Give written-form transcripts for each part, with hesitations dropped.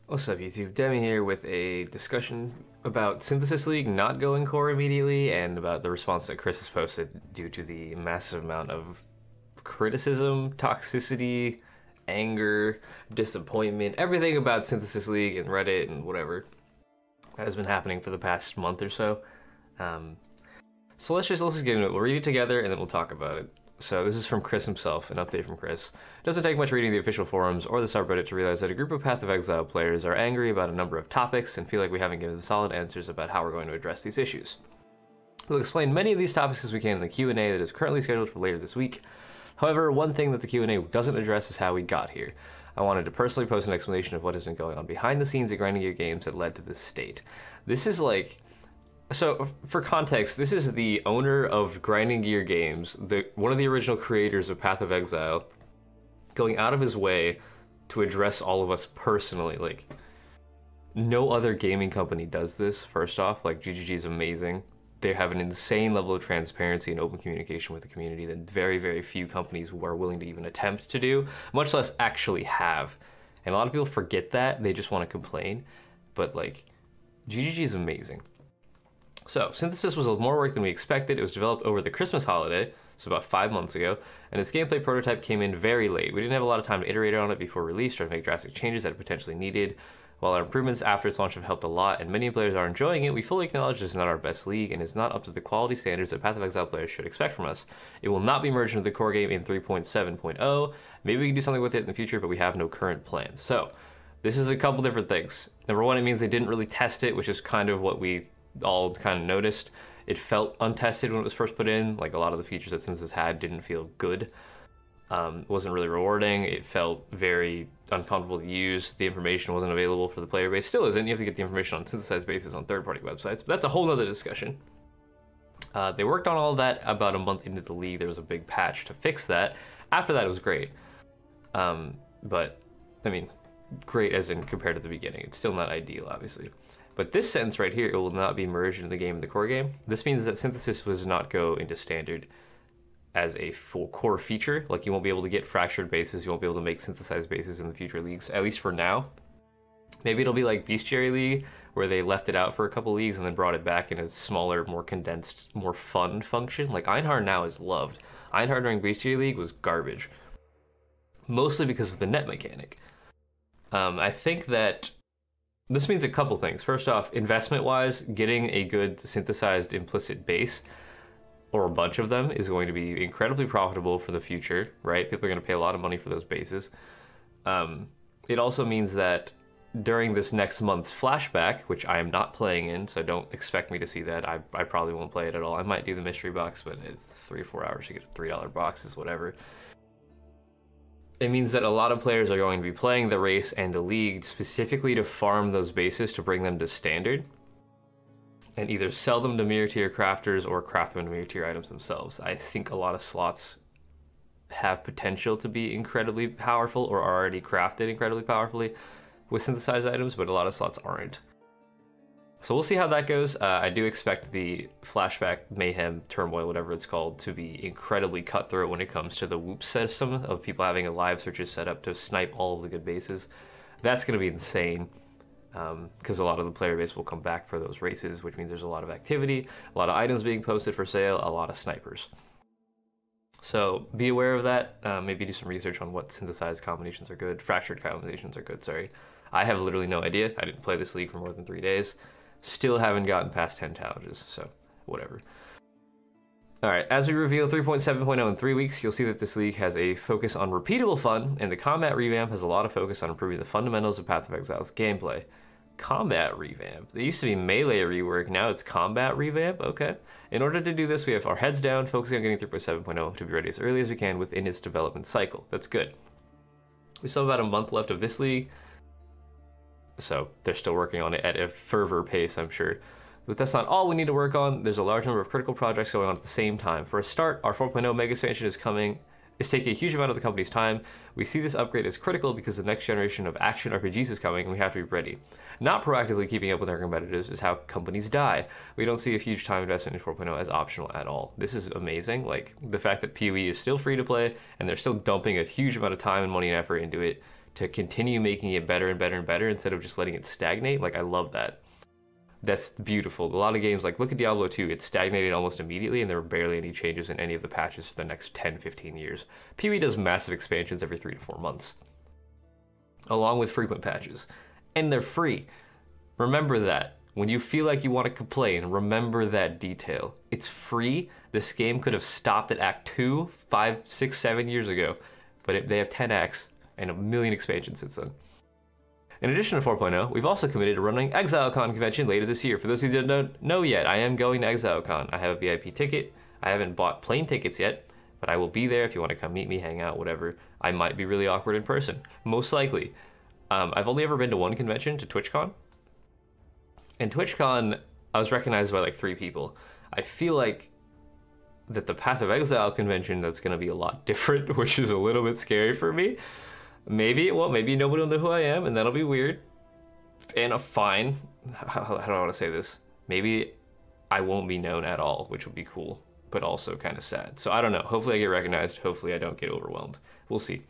What's up, YouTube? Demi here with a discussion about Synthesis League not going core immediately and about the response that Chris has posted due to the massive amount of criticism, toxicity, anger, disappointment, everything about Synthesis League and Reddit and whatever that has been happening for the past month or so. So let's just get into it. We'll read it together and then we'll talk about it. So this is from Chris himself, an update from Chris. It doesn't take much reading the official forums or the subreddit to realize that a group of Path of Exile players are angry about a number of topics and feel like we haven't given solid answers about how we're going to address these issues. We'll explain many of these topics as we can in the Q&A that is currently scheduled for later this week. However, one thing that the Q&A doesn't address is how we got here. I wanted to personally post an explanation of what has been going on behind the scenes at Grinding Gear Games that led to this state. This is like... So, for context, this is the owner of Grinding Gear Games, one of the original creators of Path of Exile, going out of his way to address all of us personally. Like, no other gaming company does this, first off. Like, GGG is amazing. They have an insane level of transparency and open communication with the community that very, very few companies who are willing to even attempt to do, much less actually have. And a lot of people forget that. They just want to complain. But, like, GGG is amazing. So, Synthesis was more work than we expected. It was developed over the Christmas holiday, so about 5 months ago, and its gameplay prototype came in very late. We didn't have a lot of time to iterate on it before release or to make drastic changes that it potentially needed. While our improvements after its launch have helped a lot, and many players are enjoying it, we fully acknowledge this is not our best league and is not up to the quality standards that Path of Exile players should expect from us. It will not be merged into the core game in 3.7.0. Maybe we can do something with it in the future, but we have no current plans. So, this is a couple different things. Number one, it means they didn't really test it, which is kind of what we all kind of noticed. It felt untested when it was first put in. Like, a lot of the features that Synthesis had didn't feel good. Wasn't really rewarding. It felt very uncomfortable to use. The information wasn't available for the player base. Still isn't. You have to get the information on synthesized bases on third-party websites, but that's a whole other discussion. They worked on all of that about a month into the league. There was a big patch to fix that. After that, it was great. But, I mean, great as in compared to the beginning. It's still not ideal, obviously. But this sentence right here, it will not be merged into the game in the core game. This means that Synthesis does not go into standard as a full core feature. Like, you won't be able to get fractured bases. You won't be able to make synthesized bases in the future leagues, at least for now. Maybe it'll be like Bestiary League, where they left it out for a couple leagues and then brought it back in a smaller, more condensed, more fun function. Like, Einhard now is loved. Einhard during Bestiary League was garbage. Mostly because of the net mechanic. I think that this means a couple things. First off, investment-wise, getting a good synthesized implicit base, or a bunch of them, is going to be incredibly profitable for the future, right? People are going to pay a lot of money for those bases. It also means that during this next month's flashback, which I am not playing in, so don't expect me to see that. I probably won't play it at all. I might do the mystery box, but it's 3 or 4 hours to get a $3 box, is whatever. It means that a lot of players are going to be playing the race and the league specifically to farm those bases to bring them to standard and either sell them to mirror tier crafters or craft them into mirror tier items themselves. I think a lot of slots have potential to be incredibly powerful or are already crafted incredibly powerfully with synthesized items, but a lot of slots aren't. So we'll see how that goes. I do expect the flashback, mayhem, turmoil, whatever it's called, to be incredibly cutthroat when it comes to the whoop system of people having a live searches set up to snipe all of the good bases. That's going to be insane because a lot of the player base will come back for those races, which means there's a lot of activity, a lot of items being posted for sale, a lot of snipers. So be aware of that. Maybe do some research on what synthesized combinations are good, fractured combinations are good, sorry. I have literally no idea. I didn't play this league for more than 3 days. Still haven't gotten past 10 challenges, so whatever. Alright, as we reveal 3.7.0 in 3 weeks, you'll see that this league has a focus on repeatable fun, and the combat revamp has a lot of focus on improving the fundamentals of Path of Exile's gameplay. Combat revamp? It used to be melee rework, now it's combat revamp? Okay. In order to do this, we have our heads down, focusing on getting 3.7.0 to be ready as early as we can within its development cycle. That's good. We still have about a month left of this league, so they're still working on it at a fervor pace, I'm sure. But that's not all we need to work on. There's a large number of critical projects going on at the same time. For a start, our 4.0 mega expansion is taking a huge amount of the company's time. We see this upgrade as critical because the next generation of action RPGs is coming and we have to be ready. Not proactively keeping up with our competitors is how companies die. We don't see a huge time investment in 4.0 as optional at all. This is amazing. Like, the fact that PoE is still free to play and they're still dumping a huge amount of time and money and effort into it to continue making it better and better and better instead of just letting it stagnate. Like, I love that. That's beautiful. A lot of games, like look at Diablo 2, it stagnated almost immediately and there were barely any changes in any of the patches for the next 10, 15 years. PoE does massive expansions every 3 to 4 months, along with frequent patches. And they're free. Remember that. When you feel like you want to complain, remember that detail. It's free. This game could have stopped at Act 2, 5, 6, 7 years ago, but they have 10 acts and a million expansions since then. In addition to 4.0, we've also committed to running ExileCon convention later this year. For those of you that don't know yet, I am going to ExileCon. I have a VIP ticket. I haven't bought plane tickets yet, but I will be there if you want to come meet me, hang out, whatever. I might be really awkward in person, most likely. I've only ever been to one convention, to TwitchCon. And TwitchCon, I was recognized by like 3 people. I feel like that the Path of Exile convention, that's going to be a lot different, which is a little bit scary for me. Maybe it won't. Maybe nobody will know who I am, and that'll be weird. And fine. How do I want to say this? Maybe I won't be known at all, which would be cool, but also kind of sad. So I don't know. Hopefully I get recognized. Hopefully I don't get overwhelmed. We'll see.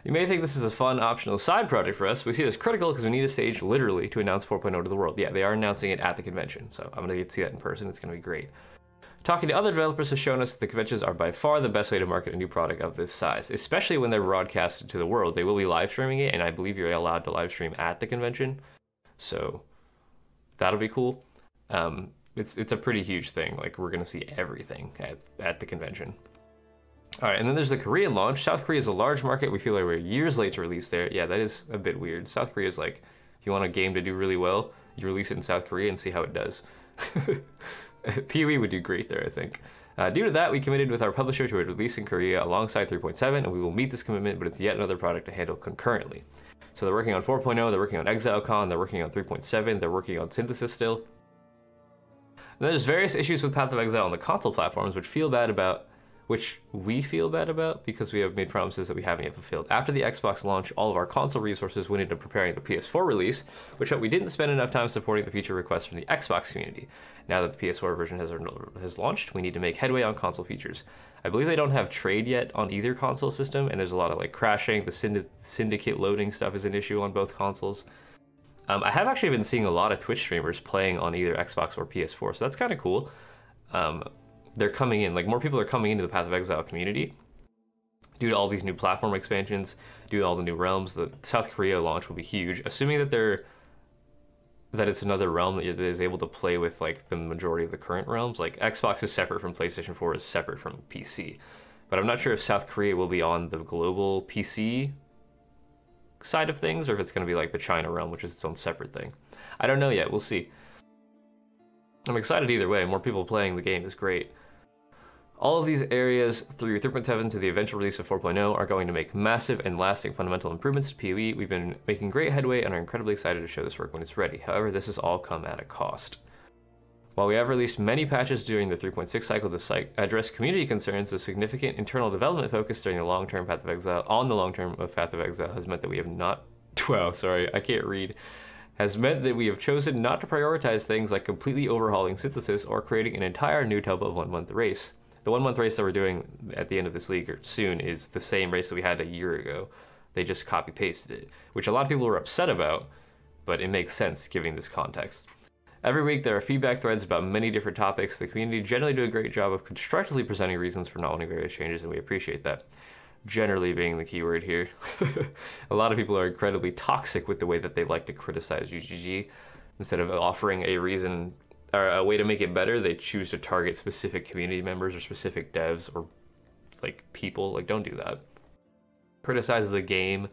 You may think this is a fun, optional side project for us. We see it as critical because we need a stage, literally, to announce 4.0 to the world. Yeah, they are announcing it at the convention, so I'm going to get to see that in person. It's going to be great. Talking to other developers has shown us that the conventions are by far the best way to market a new product of this size, especially when they're broadcasted to the world. They will be live streaming it, and I believe you're allowed to live stream at the convention, so that'll be cool. It's a pretty huge thing. Like, we're going to see everything at the convention. All right, and then there's the Korean launch. South Korea is a large market. We feel like we're years late to release there. Yeah, that is a bit weird. South Korea is like, if you want a game to do really well, you release it in South Korea and see how it does. PoE would do great there, I think. Due to that, we committed with our publisher to a release in Korea alongside 3.7, and we will meet this commitment, but it's yet another product to handle concurrently. So they're working on 4.0, they're working on ExileCon, they're working on 3.7, they're working on Synthesis still. And there's various issues with Path of Exile on the console platforms, which we feel bad about because we have made promises that we haven't yet fulfilled. After the Xbox launch, all of our console resources went into preparing the PS4 release, which we didn't spend enough time supporting the feature requests from the Xbox community. Now that the PS4 version has launched, we need to make headway on console features. I believe they don't have trade yet on either console system, and there's a lot of like crashing. The syndicate loading stuff is an issue on both consoles. I have actually been seeing a lot of Twitch streamers playing on either Xbox or PS4, so that's kind of cool. They're coming in, like more people are coming into the Path of Exile community due to all these new platform expansions, due to all the new realms. The South Korea launch will be huge, assuming that it's another realm that is able to play with like the majority of the current realms. Like Xbox is separate from PlayStation 4, is separate from PC, but I'm not sure if South Korea will be on the global PC side of things, or if it's going to be like the China realm, which is its own separate thing. I don't know yet. We'll see. I'm excited either way. More people playing the game is great. All of these areas through 3.7 to the eventual release of 4.0 are going to make massive and lasting fundamental improvements to PoE. We've been making great headway and are incredibly excited to show this work when it's ready. However, this has all come at a cost. While we have released many patches during the 3.6 cycle to address community concerns, the significant internal development focus during the long-term Path of Exile Path of Exile has meant that we have not... Wow, sorry, I can't read. Has meant that we have chosen not to prioritize things like completely overhauling Synthesis or creating an entire new type of 1-month race. The 1-month race that we're doing at the end of this league or soon is the same race that we had a year ago. They just copy-pasted it, which a lot of people were upset about, but it makes sense given this context. Every week there are feedback threads about many different topics. The community generally do a great job of constructively presenting reasons for not wanting various changes, and we appreciate that. Generally being the key word here. A lot of people are incredibly toxic with the way that they like to criticize UGG. Instead of offering a reason or a way to make it better, they choose to target specific community members or specific devs or like people. Like, don't do that. Criticize the game,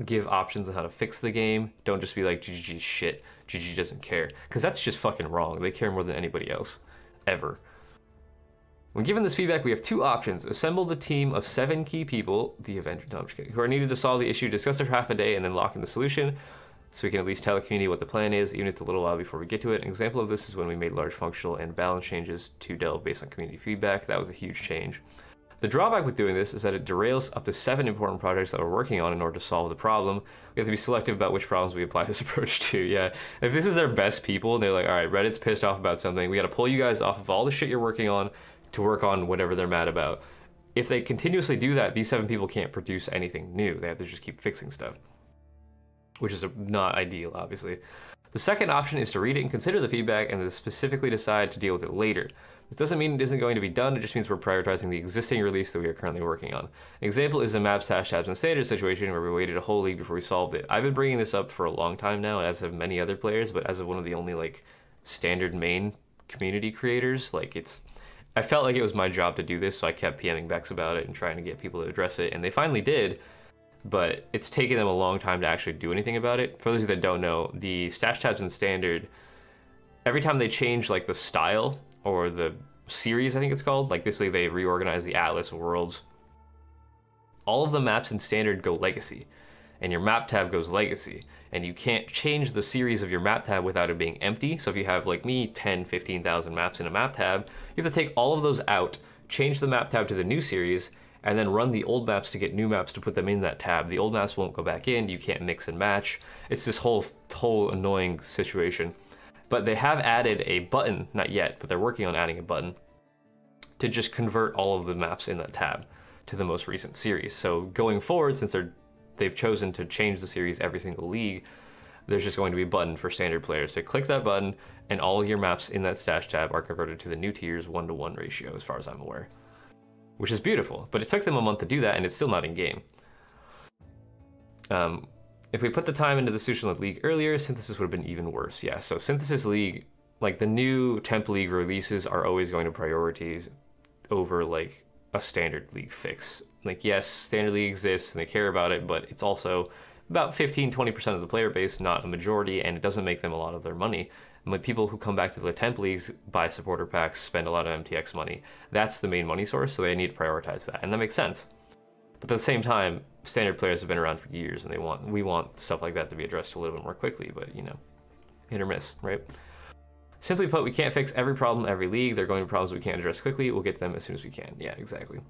give options on how to fix the game. Don't just be like, GG's shit, GG doesn't care. Because that's just fucking wrong. They care more than anybody else, ever. When given this feedback, we have 2 options. Assemble the team of 7 key people, the Avengers, no, I'm just kidding, who are needed to solve the issue, discuss it for half a day, and then lock in the solution, so we can at least tell the community what the plan is, even if it's a little while before we get to it. An example of this is when we made large functional and balance changes to Delve based on community feedback. That was a huge change. The drawback with doing this is that it derails up to 7 important projects that we're working on in order to solve the problem. We have to be selective about which problems we apply this approach to, yeah. If this is their best people, and they're like, all right, Reddit's pissed off about something, we gotta pull you guys off of all the shit you're working on to work on whatever they're mad about. If they continuously do that, these 7 people can't produce anything new. They have to just keep fixing stuff. which is not ideal, obviously. The second option is to read it and consider the feedback and then specifically decide to deal with it later. This doesn't mean it isn't going to be done, it just means we're prioritizing the existing release that we are currently working on. An example is the map stash tabs and standard situation where we waited a whole league before we solved it. I've been bringing this up for a long time now, as have many other players, but as of one of the only like standard main community creators, I felt like it was my job to do this, so I kept PMing Bex about it and trying to get people to address it, and they finally did, but it's taken them a long time to actually do anything about it. For those of you that don't know, the stash tabs in standard, every time they change like the style or the series, I think it's called, like basically they reorganize the Atlas worlds, all of the maps in standard go legacy, and your map tab goes legacy, and you can't change the series of your map tab without it being empty. So if you have, like me, 10, 15,000 maps in a map tab, you have to take all of those out, change the map tab to the new series, and then run the old maps to get new maps to put them in that tab. The old maps won't go back in, you can't mix and match. It's this whole annoying situation. But they have added a button, not yet, but they're working on adding a button to just convert all of the maps in that tab to the most recent series. So going forward, since they've chosen to change the series every single league, there's just going to be a button for standard players to click that button, and all of your maps in that stash tab are converted to the new tier's 1-to-1 ratio, as far as I'm aware. Which is beautiful, but it took them a month to do that, and it's still not in game. If we put the time into the Sushinland League earlier, Synthesis would have been even worse. Yeah, so Synthesis League, like the new Temp League releases are always going to priorities over like a Standard League fix. Like, yes, Standard League exists and they care about it, but it's also about 15-20% of the player base, not a majority, and it doesn't make them a lot of their money. And when people who come back to the Temp Leagues buy supporter packs, spend a lot of MTX money, that's the main money source, so they need to prioritize that, and that makes sense. But at the same time, standard players have been around for years, and we want stuff like that to be addressed a little bit more quickly, but you know, hit or miss, right? Simply put, we can't fix every problem every league. There are going to be problems we can't address quickly. We'll get to them as soon as we can. Yeah, exactly.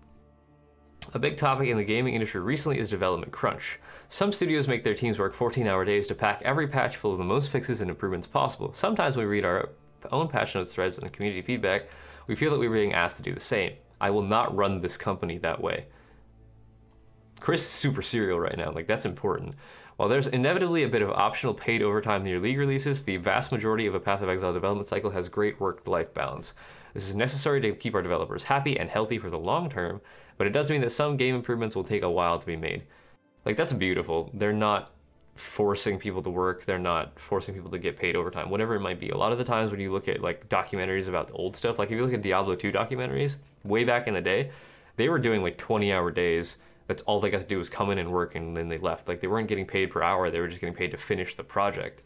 A big topic in the gaming industry recently is development crunch. Some studios make their teams work 14-hour days to pack every patch full of the most fixes and improvements possible. Sometimes when we read our own patch notes threads and community feedback, we feel that we're being asked to do the same. I will not run this company that way. Chris is super serial right now, like that's important. While there's inevitably a bit of optional paid overtime in your league releases, the vast majority of a Path of Exile development cycle has great work-life balance. This is necessary to keep our developers happy and healthy for the long term, but it does mean that some game improvements will take a while to be made. Like, that's beautiful. They're not forcing people to work, they're not forcing people to get paid overtime, whatever it might be. A lot of the times when you look at like documentaries about the old stuff, like if you look at Diablo 2 documentaries, way back in the day, they were doing like 20-hour days. That's all they got to do was come in and work, and then they left. Like, they weren't getting paid per hour, they were just getting paid to finish the project.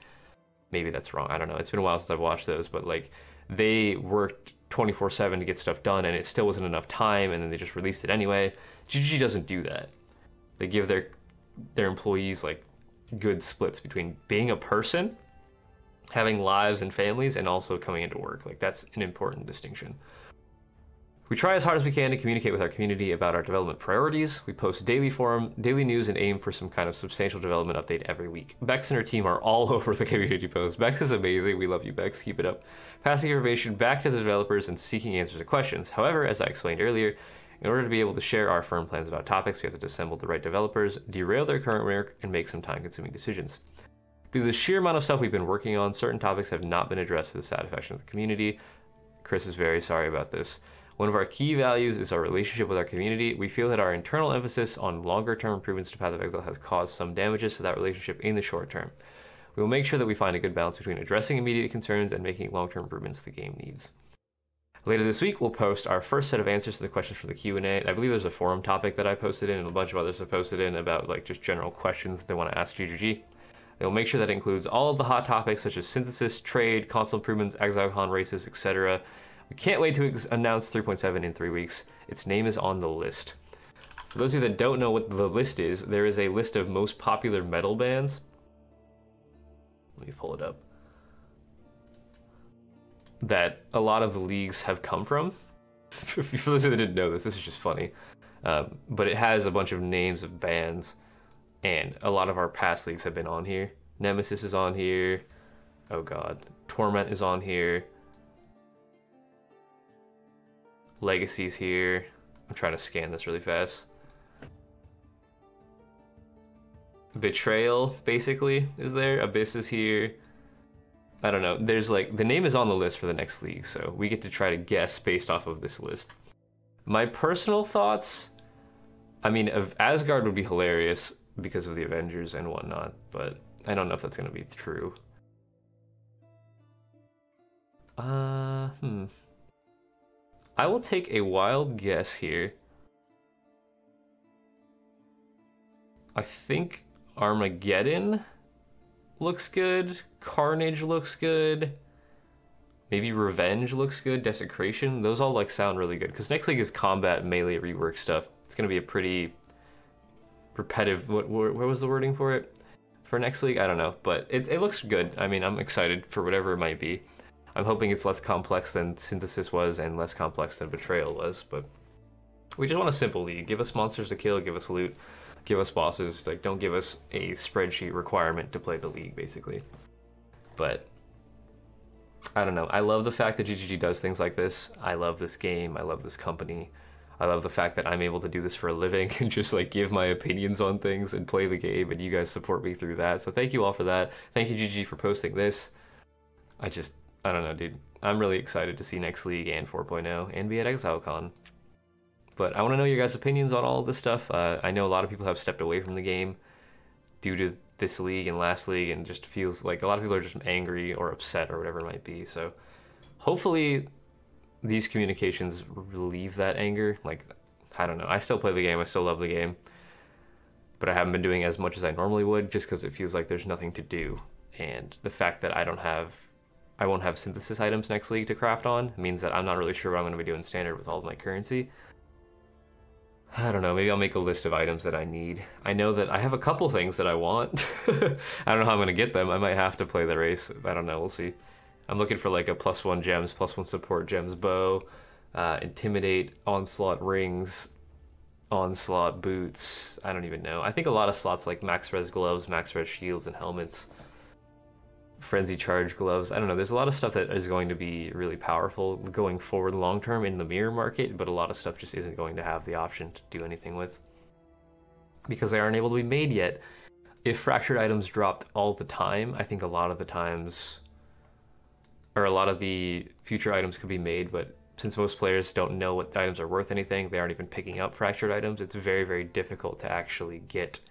Maybe that's wrong, I don't know. It's been a while since I've watched those, but like, they worked 24/7 to get stuff done, and it still wasn't enough time, and then they just released it anyway. GG doesn't do that. They give their employees like good splits between being a person, having lives and families, and also coming into work. Like, that's an important distinction. We try as hard as we can to communicate with our community about our development priorities. We post daily forum, daily news, and aim for some kind of substantial development update every week. Bex and her team are all over the community posts. Bex is amazing. We love you, Bex. Keep it up. Passing information back to the developers and seeking answers to questions. However, as I explained earlier, in order to be able to share our firm plans about topics, we have to assemble the right developers, derail their current work, and make some time-consuming decisions. Due to the sheer amount of stuff we've been working on, certain topics have not been addressed to the satisfaction of the community. Chris is very sorry about this. One of our key values is our relationship with our community. We feel that our internal emphasis on longer-term improvements to Path of Exile has caused some damages to that relationship in the short term. We will make sure that we find a good balance between addressing immediate concerns and making long-term improvements the game needs. Later this week, we'll post our first set of answers to the questions from the Q&A. I believe there's a forum topic that I posted in, and a bunch of others have posted in about like just general questions that they want to ask GGG. They will make sure that includes all of the hot topics such as synthesis, trade, console improvements, ExileCon races, etc. We can't wait to announce 3.7 in 3 weeks. Its name is on the list. For those of you that don't know what the list is, there is a list of most popular metal bands. Let me pull it up. That a lot of the leagues have come from. For those of you that didn't know this is just funny. But it has a bunch of names of bands, and a lot of our past leagues have been on here. Nemesis is on here. Oh god. Torment is on here. Legacy's here. I'm trying to scan this really fast. Betrayal, basically, is there. Abyss is here. I don't know. There's like, the name is on the list for the next league, so we get to try to guess based off of this list. My personal thoughts, I mean, Asgard would be hilarious because of the Avengers and whatnot, but I don't know if that's going to be true. I will take a wild guess here. I think Armageddon looks good. Carnage looks good. Maybe Revenge looks good. Desecration. Those all like sound really good because next league is combat melee rework stuff. It's gonna be a pretty repetitive. Where was the wording for it? For next league, I don't know, but it looks good. I mean, I'm excited for whatever it might be. I'm hoping it's less complex than Synthesis was and less complex than Betrayal was, but we just want a simple league. Give us monsters to kill, give us loot, give us bosses. Like, don't give us a spreadsheet requirement to play the league, basically. But I don't know. I love the fact that GGG does things like this. I love this game. I love this company. I love the fact that I'm able to do this for a living and just like give my opinions on things and play the game, and you guys support me through that. So thank you all for that. Thank you, GGG, for posting this. I don't know, dude. I'm really excited to see next league and 4.0 and be at ExileCon. But I want to know your guys' opinions on all of this stuff. I know a lot of people have stepped away from the game due to this league and last league, and just feels like a lot of people are just angry or upset or whatever it might be. So hopefully these communications relieve that anger. Like, I don't know. I still play the game. I still love the game. But I haven't been doing as much as I normally would just because it feels like there's nothing to do. And the fact that I won't have synthesis items next league to craft on means that I'm not really sure what I'm going to be doing standard with all of my currency. I don't know, maybe I'll make a list of items that I need. I know that I have a couple things that I want. I don't know how I'm going to get them. I might have to play the race. I don't know, we'll see. I'm looking for like a +1 gems, +1 support gems bow, intimidate, onslaught rings, onslaught boots. I don't even know. I think a lot of slots like max res gloves, max res shields and helmets, frenzy charge gloves. I don't know, there's a lot of stuff that is going to be really powerful going forward long term in the mirror market, but a lot of stuff just isn't going to have the option to do anything with because they aren't able to be made yet. If fractured items dropped all the time, I think a lot of the times, or a lot of the future items could be made, but since most players don't know what items are worth anything, they aren't even picking up fractured items, it's very, very difficult to actually get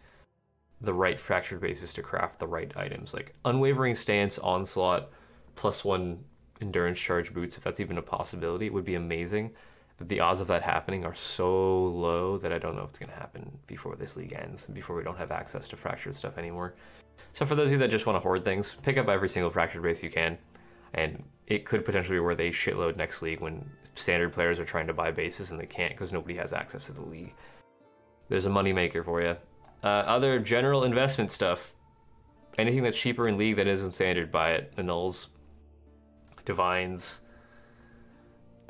the right fractured bases to craft the right items. Like unwavering stance, onslaught, +1 endurance charge boots, if that's even a possibility, would be amazing. But the odds of that happening are so low that I don't know if it's going to happen before this league ends and before we don't have access to fractured stuff anymore. So for those of you that just want to hoard things, pick up every single fractured base you can, and it could potentially be worth a shitload next league when standard players are trying to buy bases and they can't because nobody has access to the league. There's a money maker for you. Other general investment stuff. Anything that's cheaper in League that isn't standard, buy it. Annuls, Divines,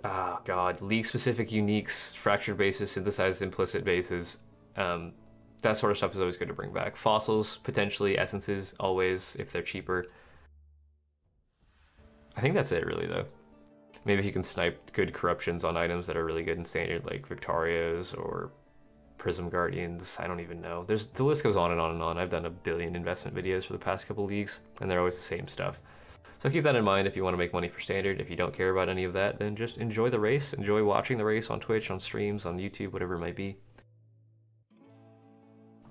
oh god, League-specific uniques, fractured bases, synthesized implicit bases. That sort of stuff is always good to bring back. Fossils, potentially. Essences, always, if they're cheaper. I think that's it, really, though. Maybe if you can snipe good corruptions on items that are really good in standard, like Victorios or Prism Guardians. I don't even know. The list goes on and on and on. I've done a billion investment videos for the past couple leagues, and they're always the same stuff. So keep that in mind if you want to make money for standard. If you don't care about any of that, then just enjoy the race. Enjoy watching the race on Twitch, on streams, on YouTube, whatever it might be.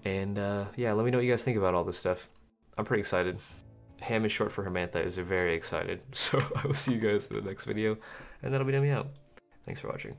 And yeah, let me know what you guys think about all this stuff. I'm pretty excited. Ham is short for Hermantha is very excited. So I will see you guys in the next video, and that'll be demi out. Thanks for watching.